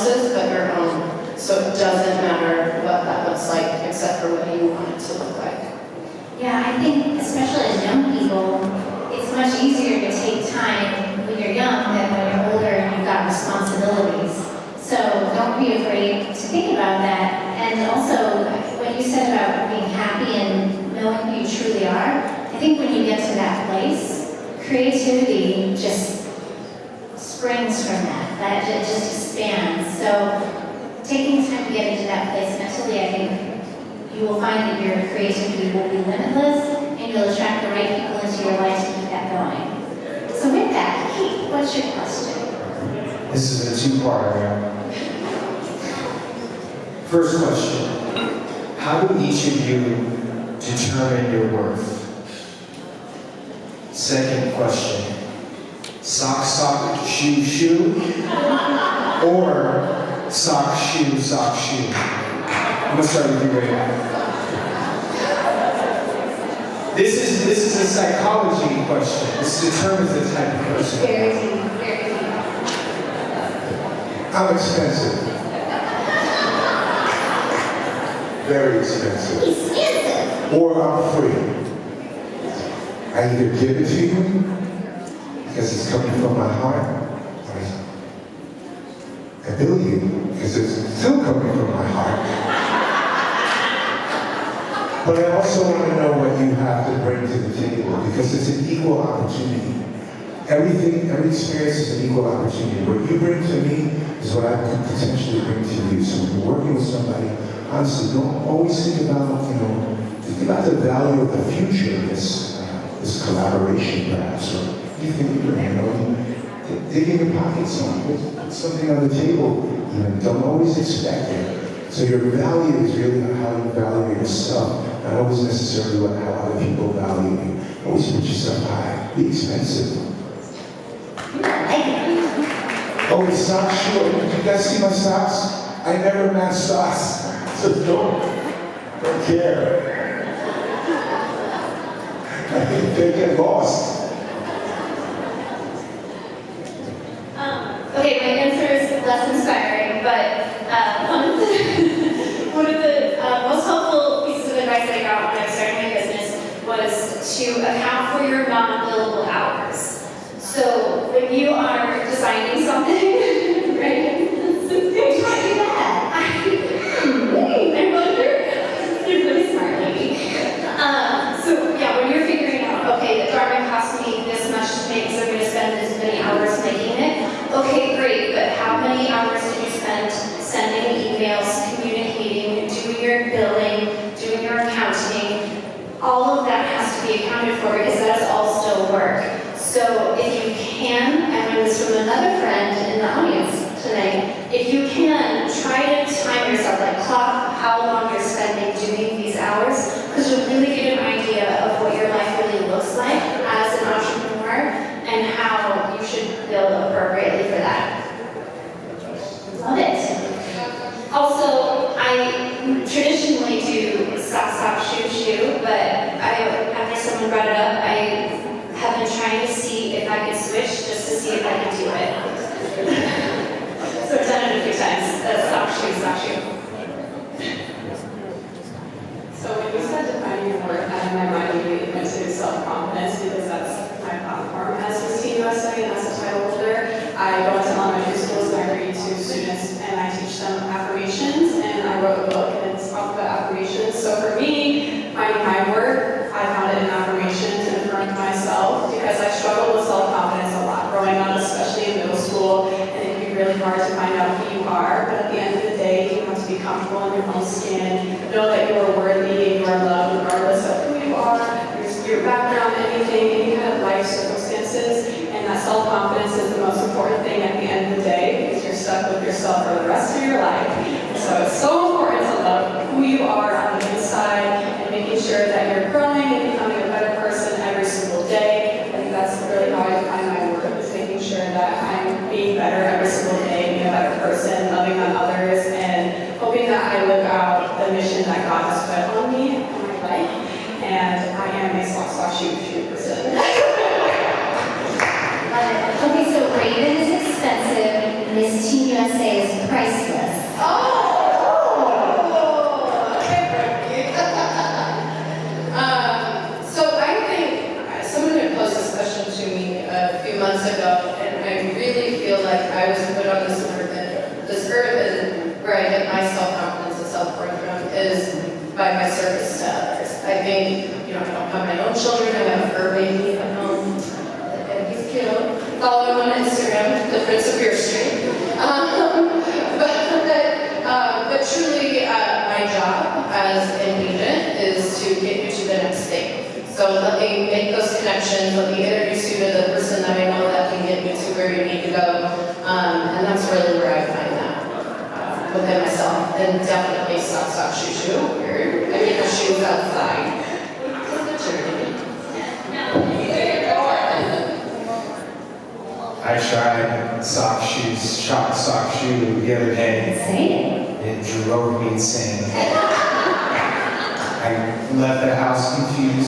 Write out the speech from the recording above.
else's, but your own. So it doesn't matter what that looks like, except for what you want it to look like. Yeah, I think, especially as young people, it's much easier to take time when you're young than when you're older and you've got responsibilities. So don't be afraid to think about that. And also, what you said about being happy and knowing who you truly are, I think when you get to that place, creativity just springs from that. That it just expands. So taking time to get into that place mentally, I think you will find that your creativity will be limitless and you'll attract the right people into your life to keep that going. So with that, Kate, what's your question? This is a two-parter. First question, how do each of you determine your worth? Second question, sock, sock, shoe, shoe, or sock, shoe, sock, shoe? I'm gonna start with you right now. This is a psychology question. This determines the type of person. Very deep, very deep. I'm expensive. Very expensive. Expensive. Or I'm free. I either give it to you because it's coming from my heart, or I bill you because it's still coming from my heart. But I also want to know what you have to bring to the table because it's an equal opportunity. Every experience is an equal opportunity. What you bring to me is what I can potentially bring to you. So when you're working with somebody, honestly, don't always think about, think about the value of the future of this collaboration, perhaps, or anything dig in your pockets, put something on the table. Don't always expect it. So your value is really how you value yourself, not always necessarily how other people value you. Always put yourself high. Be expensive. Oh, the socks, sure. Did you guys see my socks? I never match socks. So don't care. I think they get lost. Okay, my answer is less inspiring, but one of the most helpful pieces of advice that I got when I was starting my business was to account for your non-billable hours. So when you are designing something, right? Who's trying to do that? I wonder. You're really smart, lady. So yeah, when you're figuring out, okay, the garment costs me this much to make, so I'm going to spend this many hours making it. Okay, great, but how many hours did you spend sending emails, communicating, doing your billing, doing your accounting? All of that has to be accounted for because that's all still work. So if you can, I learned this from another friend in the audience tonight, if you can, try to time yourself, like clock how long you're spending doing these hours, because you'll really get an idea of what your life really looks like as an entrepreneur and how you should bill appropriately for that. Love it. Also, I traditionally do sock, sock, shoe, shoe, but after someone brought it up, I have been trying to see if I can switch just to see if I can do it. So I've done it a few times. Sock, shoe, sock, shoe. So when you said defining your worth, I in my mind immediately went to self-confidence because that's my platform as Miss Teen USA and as a title holder. I go into elementary schools and I read to students and I teach them affirmations, and I wrote a book and it's all about affirmations. So for me, finding my worth, I found it in affirmations and affirmed myself because I struggled with self-confidence a lot growing up, especially in middle school, and it can be really hard to find out who you are, but at the end of the day, you have to be comfortable in your own skin, know that you are worthy and you are loved regardless of who you are, your background, anything, any kind of life circumstances, and that self-confidence is the most important thing at the end of the day because you're stuck with yourself for the rest of your life. And so it's so important to love who you are on the inside and making sure that you're growing and becoming a better person every single day. I think that's really how I define my work, is making sure that I'm being better every single day, being a better person, loving on others, and hoping that I live out the mission that God has put on me in my life. And I am a sock, sock, shoe, shoe person. Love it. Okay, so Raven is expensive, Miss Teen USA is pricey. service to others. I think, I don't have my own children, I have a fur baby at home, and he's cute. Follow him on Instagram, the Prince of Beer Street. But truly, my job as an agent is to get you to the next thing. So let me make those connections, let me introduce you to the person that I know that can get you to where you need to go. And that's really where I find that within myself. And definitely stop, shoe. Weird. I mean, the shoes outside. I tried sock shoe the other day. Insane. It drove me insane. I left the house confused.